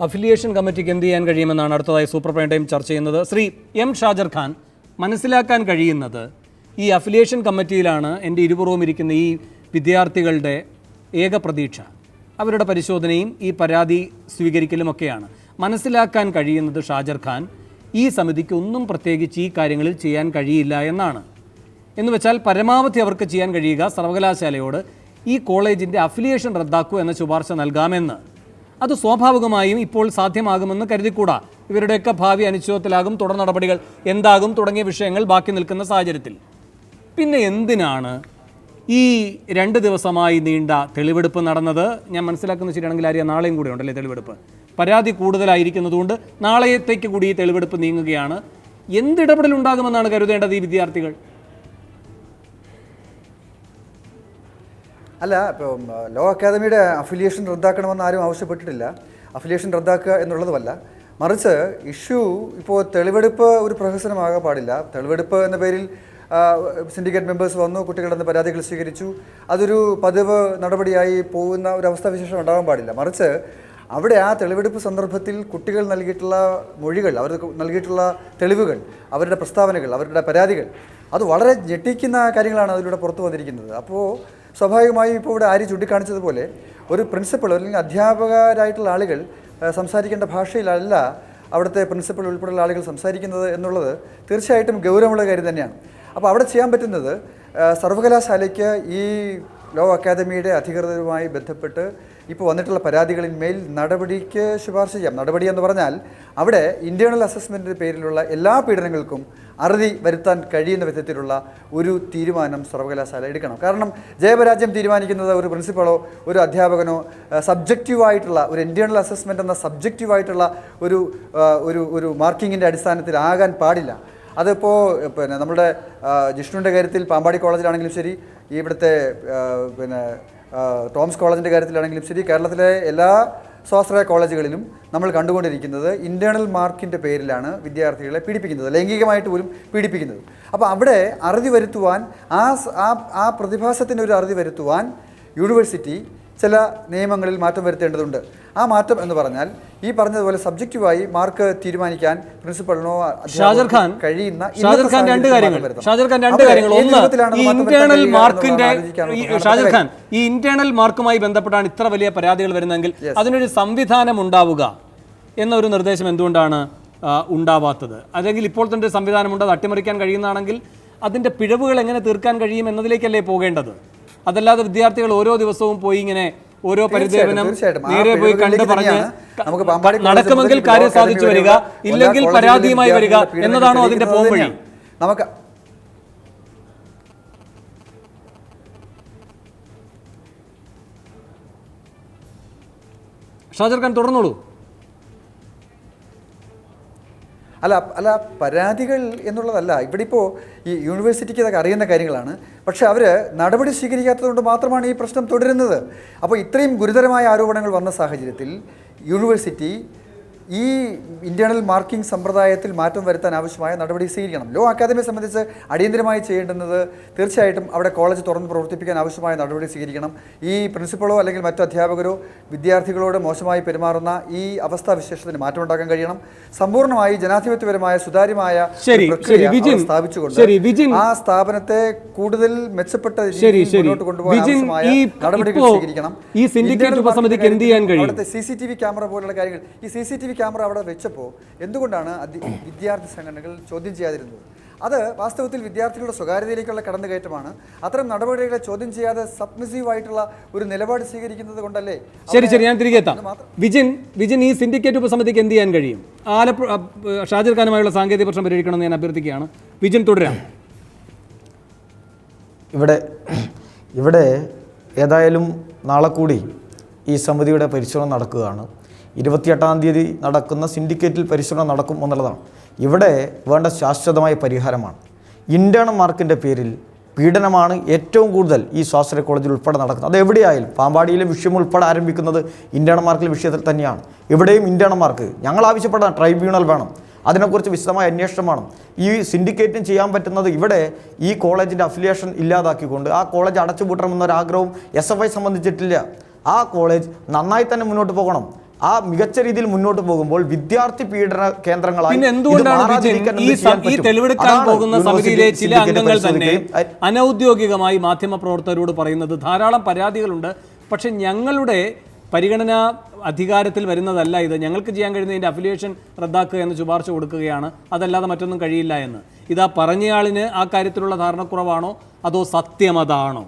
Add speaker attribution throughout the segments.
Speaker 1: Affiliation കമ്മിറ്റിക്ക് എന്ത് ചെയ്യാൻ കഴിയുമെന്നാണ് അടുത്തതായി സൂപ്പർ പ്രൈം ടൈം ചർച്ച ചെയ്യുന്നത്. ശ്രീ എം ഷാജർ ഖാൻ, മനസ്സിലാക്കാൻ കഴിയുന്നത് ഈ അഫിലിയേഷൻ കമ്മിറ്റിയിലാണ് എൻ്റെ ഇരുപുറവും ഇരിക്കുന്ന ഈ വിദ്യാർത്ഥികളുടെ ഏക പ്രതീക്ഷ. അവരുടെ പരിശോധനയും ഈ പരാതി സ്വീകരിക്കലുമൊക്കെയാണ്. മനസ്സിലാക്കാൻ കഴിയുന്നത് ഷാജർ ഖാൻ, ഈ സമിതിക്ക് ഒന്നും പ്രത്യേകിച്ച് ഈ കാര്യങ്ങളിൽ ചെയ്യാൻ കഴിയില്ല എന്നാണ്. എന്ന് വെച്ചാൽ പരമാവധി അവർക്ക് ചെയ്യാൻ കഴിയുക സർവകലാശാലയോട് ഈ കോളേജിൻ്റെ അഫിലിയേഷൻ റദ്ദാക്കൂ എന്ന ശുപാർശ നൽകാമെന്ന്. അത് സ്വാഭാവികമായും ഇപ്പോൾ സാധ്യമാകുമെന്ന് കരുതിക്കൂടാ. ഇവരുടെയൊക്കെ ഭാവി അനിശ്ചിതത്വത്തിലാകും, തുടർ നടപടികൾ എന്താകും തുടങ്ങിയ വിഷയങ്ങൾ ബാക്കി നിൽക്കുന്ന സാഹചര്യത്തിൽ പിന്നെ എന്തിനാണ് ഈ 2 ദിവസമായി നീണ്ട തെളിവെടുപ്പ് നടന്നത്? ഞാൻ മനസ്സിലാക്കുന്നത് ശരിയാണെങ്കിൽ നാളെയും കൂടെ ഉണ്ടല്ലേ തെളിവെടുപ്പ്? പരാതി കൂടുതലായിരിക്കുന്നതുകൊണ്ട് നാളെയത്തേക്ക് കൂടി ഈ തെളിവെടുപ്പ് നീങ്ങുകയാണ്. എന്തിടപെടലുണ്ടാകുമെന്നാണ് കരുതേണ്ടത് ഈ വിദ്യാർത്ഥികൾ?
Speaker 2: അല്ല, ഇപ്പോൾ ലോ അക്കാദമിയുടെ അഫിലിയേഷൻ റദ്ദാക്കണമെന്ന് ആരും ആവശ്യപ്പെട്ടിട്ടില്ല. അഫിലിയേഷൻ റദ്ദാക്കുക എന്നുള്ളതുമല്ല, മറിച്ച് ഇഷ്യൂ ഇപ്പോൾ തെളിവെടുപ്പ് ഒരു പ്രഹസനമാകാൻ പാടില്ല. തെളിവെടുപ്പ് എന്ന പേരിൽ സിൻഡിക്കേറ്റ് മെമ്പേഴ്സ് വന്നു, കുട്ടികളുടെ പരാതികൾ സ്വീകരിച്ചു, അതൊരു പതിവ് നടപടിയായി പോകുന്ന ഒരു അവസ്ഥാവിശേഷം ഉണ്ടാകാൻ പാടില്ല. മറിച്ച് അവിടെ ആ തെളിവെടുപ്പ് സന്ദർഭത്തിൽ കുട്ടികൾ നൽകിയിട്ടുള്ള മൊഴികൾ, അവർ നൽകിയിട്ടുള്ള തെളിവുകൾ, അവരുടെ പ്രസ്താവനകൾ, അവരുടെ പരാതികൾ, അത് വളരെ ഞെട്ടിക്കുന്ന കാര്യങ്ങളാണ് അതിലൂടെ പുറത്തു വന്നിരിക്കുന്നത്. അപ്പോൾ സ്വാഭാവികമായും ഇപ്പോൾ ഇവിടെ ആര് ചൂണ്ടിക്കാണിച്ചതുപോലെ ഒരു പ്രിൻസിപ്പൾ അല്ലെങ്കിൽ അധ്യാപകരായിട്ടുള്ള ആളുകൾ സംസാരിക്കേണ്ട ഭാഷയിലല്ല അവിടുത്തെ പ്രിൻസിപ്പൾ ഉൾപ്പെടെയുള്ള ആളുകൾ സംസാരിക്കുന്നത് എന്നുള്ളത് തീർച്ചയായിട്ടും ഗൗരവമുള്ള കാര്യം തന്നെയാണ്. അപ്പോൾ അവിടെ ചെയ്യാൻ പറ്റുന്നത് സർവകലാശാലയ്ക്ക് ഈ ലോ അക്കാദമിയുടെ അധികൃതരുമായി ബന്ധപ്പെട്ട് ഇപ്പോൾ വന്നിട്ടുള്ള പരാതികളിൽ മേൽ നടപടിക്ക് ശുപാർശ ചെയ്യാം. നടപടി എന്ന് പറഞ്ഞാൽ അവിടെ ഇൻറ്റേർണൽ അസസ്മെൻറ്റിൻ്റെ പേരിലുള്ള എല്ലാ പീഡനങ്ങൾക്കും അറുതി വരുത്താൻ കഴിയുന്ന വിധത്തിലുള്ള ഒരു തീരുമാനം സർവകലാശാല എടുക്കണം. കാരണം ജയപരാജയം തീരുമാനിക്കുന്നത് ഒരു പ്രിൻസിപ്പളോ ഒരു അധ്യാപകനോ സബ്ജക്റ്റീവായിട്ടുള്ള ഒരു ഇൻറ്റേർണൽ അസസ്മെൻ്റ് എന്ന സബ്ജക്റ്റീവായിട്ടുള്ള ഒരു മാർക്കിങ്ങിൻ്റെ അടിസ്ഥാനത്തിലാകാൻ പാടില്ല. അതിപ്പോൾ പിന്നെ നമ്മുടെ ജിഷ്ണുവിൻ്റെ കാര്യത്തിൽ പാമ്പാടി കോളേജിലാണെങ്കിലും ശരി, ഇവിടുത്തെ ടോംസ് കോളേജിൻ്റെ കാര്യത്തിലാണെങ്കിലും ശരി, കേരളത്തിലെ എല്ലാ സ്വാശ്രയ കോളേജുകളിലും നമ്മൾ കണ്ടുകൊണ്ടിരിക്കുന്നത് ഇൻറ്റേർണൽ മാർക്കിൻ്റെ പേരിലാണ് വിദ്യാർത്ഥികളെ പീഡിപ്പിക്കുന്നത്, ലൈംഗികമായിട്ട് പോലും പീഡിപ്പിക്കുന്നത്. അപ്പോൾ അവിടെ അറുതി വരുത്തുവാൻ, ആ പ്രതിഭാസത്തിന് ഒരു അറുതി വരുത്തുവാൻ യൂണിവേഴ്സിറ്റി ചില നിയമങ്ങളിൽ മാറ്റം വരുത്തേണ്ടതുണ്ട്. ആ മാറ്റം എന്ന് പറഞ്ഞാൽ ഈ പറഞ്ഞതുപോലെ സബ്ജക്റ്റീവായി മാർക്ക് തീരുമാനിക്കാൻ പ്രിൻസിപ്പളിനോ കഴിയുന്ന
Speaker 1: രണ്ട് കാര്യങ്ങൾ. ഒന്ന്, ഈ ഇന്റേണൽ മാർക്കുമായി ബന്ധപ്പെട്ടാണ് ഇത്ര വലിയ പരാതികൾ വരുന്നതെങ്കിൽ അതിനൊരു സംവിധാനം ഉണ്ടാവുക എന്നൊരു നിർദ്ദേശം എന്തുകൊണ്ടാണ് ഉണ്ടാവാത്തത്? അല്ലെങ്കിൽ ഇപ്പോൾ തന്നെ സംവിധാനമുണ്ട്, അത് അട്ടിമറിക്കാൻ കഴിയുന്നതാണെങ്കിൽ അതിന്റെ പിഴവുകൾ എങ്ങനെ തീർക്കാൻ കഴിയും എന്നതിലേക്കല്ലേ പോകേണ്ടത്? അതല്ലാതെ വിദ്യാർത്ഥികൾ ഓരോ ദിവസവും പോയി ഇങ്ങനെ ഓരോ പരിദേവനം നേരെ പോയി കണ്ടു പറഞ്ഞ് നടക്കുമെങ്കിൽ കാര്യം സാധിച്ചു വരിക, ഇല്ലെങ്കിൽ പരാതിയുമായി വരിക എന്നതാണോ അതിന്റെ പോംവഴി?
Speaker 2: നമുക്ക്
Speaker 1: ഷാജർ ഖാൻ തുടർന്നോളൂ.
Speaker 2: അല്ല പരാതികൾ എന്നുള്ളതല്ല ഇവിടെ. ഇപ്പോൾ ഈ യൂണിവേഴ്സിറ്റിക്ക് ഇതൊക്കെ അറിയുന്ന കാര്യങ്ങളാണ്. പക്ഷേ അവർ നടപടി സ്വീകരിക്കാത്തതുകൊണ്ട് മാത്രമാണ് ഈ പ്രശ്നം തുടരുന്നത്. അപ്പോൾ ഇത്രയും ഗുരുതരമായ ആരോപണങ്ങൾ വന്ന സാഹചര്യത്തിൽ യൂണിവേഴ്സിറ്റി ഈ ഇൻറ്റേർണൽ മാർക്കിംഗ് സമ്പ്രദായത്തിൽ മാറ്റം വരുത്താൻ ആവശ്യമായ നടപടി സ്വീകരിക്കണം. ലോ അക്കാദമിയെ സംബന്ധിച്ച് അടിയന്തരമായി ചെയ്യേണ്ടുന്നത് തീർച്ചയായിട്ടും അവിടെ കോളേജ് തുറന്ന് പ്രവർത്തിപ്പിക്കാൻ ആവശ്യമായ നടപടി സ്വീകരിക്കണം. ഈ പ്രിൻസിപ്പളോ അല്ലെങ്കിൽ മറ്റു അധ്യാപകരോ വിദ്യാർത്ഥികളോട് മോശമായി പെരുമാറുന്ന ഈ അവസ്ഥാവിശേഷത്തിന് മാറ്റമുണ്ടാക്കാൻ കഴിയണം. സമ്പൂർണ്ണമായി ജനാധിപത്യപരമായ സുതാര്യമായ പ്രക്രിയ സ്ഥാപിച്ചുകൊണ്ട് ആ സ്ഥാപനത്തെ കൂടുതൽ മെച്ചപ്പെട്ട രീതിയിൽ മുന്നോട്ട് കൊണ്ടുപോകാൻ ആവശ്യമായ നടപടികൾ സ്വീകരിക്കണം. അവിടുത്തെ CCTV ക്യാമറ പോലുള്ള കാര്യങ്ങൾ, ഈ CCTV ക്യാമറ അവിടെ വെച്ചപ്പോൾ എന്തുകൊണ്ടാണ് വിദ്യാർത്ഥി സംഘടനകൾ ചോദ്യം ചെയ്യാതിരുന്നത്? അത് വാസ്തവത്തിൽ വിദ്യാർത്ഥികളുടെ സ്വകാര്യതയിലേക്കുള്ള കടന്നുകയറ്റമാണ്. അത്തരം നടപടികളെ ചോദ്യം ചെയ്യാതെ സബ്മിസീവ് ആയിട്ടുള്ള ഒരു നിലപാട് സ്വീകരിക്കുന്നത് കൊണ്ടല്ലേ?
Speaker 1: ശരി, ഞാൻ തിരികെ എത്താം. വിജിൻ, ഈ സിൻഡിക്കേറ്റ് ഉപസമിതിക്ക് എന്ത് ചെയ്യാൻ കഴിയും? ഷാജർ ഖാനുമായുള്ള സാങ്കേതിക പ്രശ്നം പരിഹരിക്കണമെന്ന് ഞാൻ അഭ്യർത്ഥിക്കുകയാണ്. വിജിൻ, തുടരാം.
Speaker 3: ഇവിടെ ഏതായാലും നാളെ കൂടി ഈ സമിതിയുടെ പരിശോധന നടക്കുകയാണ്. 28-ാം തീയതി നടക്കുന്ന സിൻഡിക്കേറ്റിൽ പരിശോധന നടക്കും എന്നുള്ളതാണ്. ഇവിടെ വേണ്ട ശാശ്വതമായ പരിഹാരമാണ്. ഇൻറ്റേർണൽ മാർക്കിൻ്റെ പേരിൽ പീഡനമാണ് ഏറ്റവും കൂടുതൽ ഈ സ്വാശ്രയ കോളേജിൽ ഉൾപ്പെടെ നടക്കുന്നത്. അത് എവിടെയായാലും പാമ്പാടിയിലെ വിഷയം ഉൾപ്പെടെ ആരംഭിക്കുന്നത് ഇൻറ്റേർണൽ മാർക്കിലെ വിഷയത്തിൽ തന്നെയാണ്. ഇവിടെയും ഇൻറ്റേർണൽ മാർക്ക് ഞങ്ങൾ ആവശ്യപ്പെടുന്ന ട്രൈബ്യൂണൽ വേണം, അതിനെക്കുറിച്ച് വിശദമായ അന്വേഷണം വേണം. ഈ സിൻഡിക്കേറ്റിന് ചെയ്യാൻ പറ്റുന്നത് ഇവിടെ ഈ കോളേജിൻ്റെ അഫിലിയേഷൻ ഇല്ലാതാക്കിക്കൊണ്ട് ആ കോളേജ് അടച്ചുപൂട്ടണമെന്നൊരാഗ്രഹവും SFI സംബന്ധിച്ചിട്ടില്ല. ആ കോളേജ് നന്നായി തന്നെ മുന്നോട്ട് പോകണം. ആ മികച്ച രീതിയിൽ മുന്നോട്ട് പോകുമ്പോൾ വിദ്യാർത്ഥി പീഡന കേന്ദ്രങ്ങളായി
Speaker 1: പിന്നെ
Speaker 3: ഇത്
Speaker 1: എന്തുകൊണ്ടാണ്
Speaker 3: മാറാതിരിക്കാൻ
Speaker 1: വിജയൻ
Speaker 3: എന്ത് ചെയ്യാൻ
Speaker 1: ഈ
Speaker 3: പറ്റും?
Speaker 1: തെളിവെടുക്കാൻ
Speaker 3: അതാണ്
Speaker 1: പോകുന്ന
Speaker 3: യൂണിവേഴ്സിറ്റി
Speaker 1: സമിതിയിലെ ചില
Speaker 3: സിൻഡിക്കേറ്റ്
Speaker 1: അംഗങ്ങൾ തന്നെ
Speaker 3: പരിശോധിക്കുകയും
Speaker 1: അനൗദ്യോഗികമായി മാധ്യമപ്രവർത്തകരോട് പറയുന്നത് ധാരാളം പരാതികളുണ്ട്, പക്ഷെ ഞങ്ങളുടെ പരിഗണന അധികാരത്തിൽ വരുന്നതല്ല ഇത്, ഞങ്ങൾക്ക് ചെയ്യാൻ കഴിയുന്നതിൻ്റെ അഫിലിയേഷൻ റദ്ദാക്കുക എന്ന് ശുപാർശ കൊടുക്കുകയാണ്, അതല്ലാതെ മറ്റൊന്നും കഴിയില്ല എന്ന്. ഇതാ പറഞ്ഞയാളിന് ആ കാര്യത്തിലുള്ള ധാരണക്കുറവാണോ അതോ സത്യമതാണോ?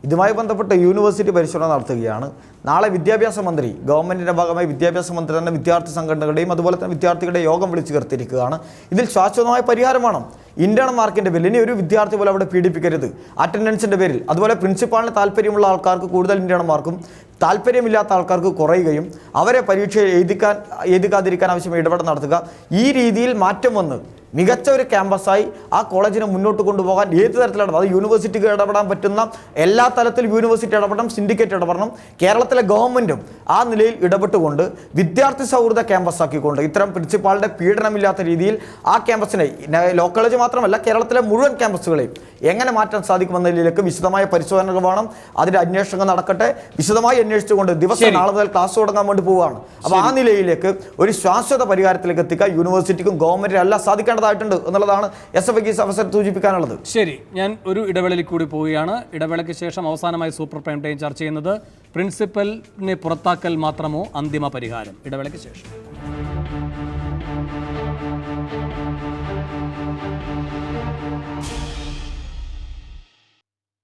Speaker 3: ഇതുമായി ബന്ധപ്പെട്ട് യൂണിവേഴ്സിറ്റി പരിശോധന നടത്തുകയാണ്. നാളെ വിദ്യാഭ്യാസ മന്ത്രി, ഗവൺമെൻറ്റിൻ്റെ ഭാഗമായി വിദ്യാഭ്യാസ മന്ത്രി തന്നെ വിദ്യാർത്ഥി സംഘടനകളുടെയും അതുപോലെ തന്നെ വിദ്യാർത്ഥികളുടെ യോഗം വിളിച്ചു ചേർത്തിരിക്കുകയാണ്. ഇതിൽ ശാശ്വതമായ പരിഹാരം വേണം. ഇന്റേണൽ മാർക്കിൻ്റെ പേരിൽ ഇനി ഒരു വിദ്യാർത്ഥി പോലും അവിടെ പീഡിപ്പിക്കരുത്. അറ്റൻഡൻസിൻ്റെ പേരിൽ അതുപോലെ പ്രിൻസിപ്പാളിന് താല്പര്യമുള്ള ആൾക്കാർക്ക് കൂടുതൽ ഇന്റേണൽ മാർക്കും താല്പര്യമില്ലാത്ത ആൾക്കാർക്ക് കുറയുകയും അവരെ പരീക്ഷയിൽ എഴുതിക്കാതിരിക്കാൻ ആവശ്യമായ ഇടപെടൽ നടത്തുക. ഈ രീതിയിൽ മാറ്റം വന്ന് മികച്ച ഒരു ക്യാമ്പസായി ആ കോളേജിനെ മുന്നോട്ട് കൊണ്ടുപോകാൻ ഏത് തരത്തിലാണ്, അത് യൂണിവേഴ്സിറ്റിക്ക് ഇടപെടാൻ പറ്റുന്ന എല്ലാ തലത്തിലും യൂണിവേഴ്സിറ്റി ഇടപെടണം, സിൻഡിക്കേറ്റ് ഇടപെടണം. കേരളത്തിലെ ഗവൺമെൻറ്റും ആ നിലയിൽ ഇടപെട്ടുകൊണ്ട് വിദ്യാർത്ഥി സൗഹൃദ ക്യാമ്പസാക്കിക്കൊണ്ട് ഇത്തരം പ്രിൻസിപ്പാളിൻ്റെ പീഡനമില്ലാത്ത രീതിയിൽ ആ ക്യാമ്പസിനെ, ലോ കോളേജ് മാത്രമല്ല കേരളത്തിലെ മുഴുവൻ ക്യാമ്പസുകളെയും എങ്ങനെ മാറ്റാൻ സാധിക്കുമെന്നതിലേക്ക് വിശദമായ പരിശോധനകൾ വേണം. അതിൻ്റെ അന്വേഷണം നടക്കട്ടെ. വിശദമായി അന്വേഷിച്ചുകൊണ്ട് ദിവസം നാളെ മുതൽ ക്ലാസ് തുടങ്ങാൻ വേണ്ടി പോവുകയാണ്. അപ്പോൾ ആ നിലയിലേക്ക് ഒരു ശാശ്വത പരിഹാരത്തിലേക്ക് എത്തിക്കാൻ യൂണിവേഴ്സിറ്റിക്കും ഗവൺമെന്റിനും എല്ലാം സാധിക്കേണ്ടതായിട്ടുണ്ട് എന്നുള്ളതാണ് SFIക്ക് അവസരം സൂചിപ്പിക്കാനുള്ളത്.
Speaker 1: ശരി, ഞാൻ ഒരു ഇടവേളയിൽ കൂടി പോവുകയാണ്. ഇടവേളയ്ക്ക് ശേഷം അവസാനമായി സൂപ്പർ പ്രൈം ടൈം ചർച്ച ചെയ്യുന്നത് പ്രിൻസിപ്പലിനെ പുറത്താക്കൽ മാത്രമോ അന്തിമ പരിഹാരം? ഇടവേളയ്ക്ക് ശേഷം.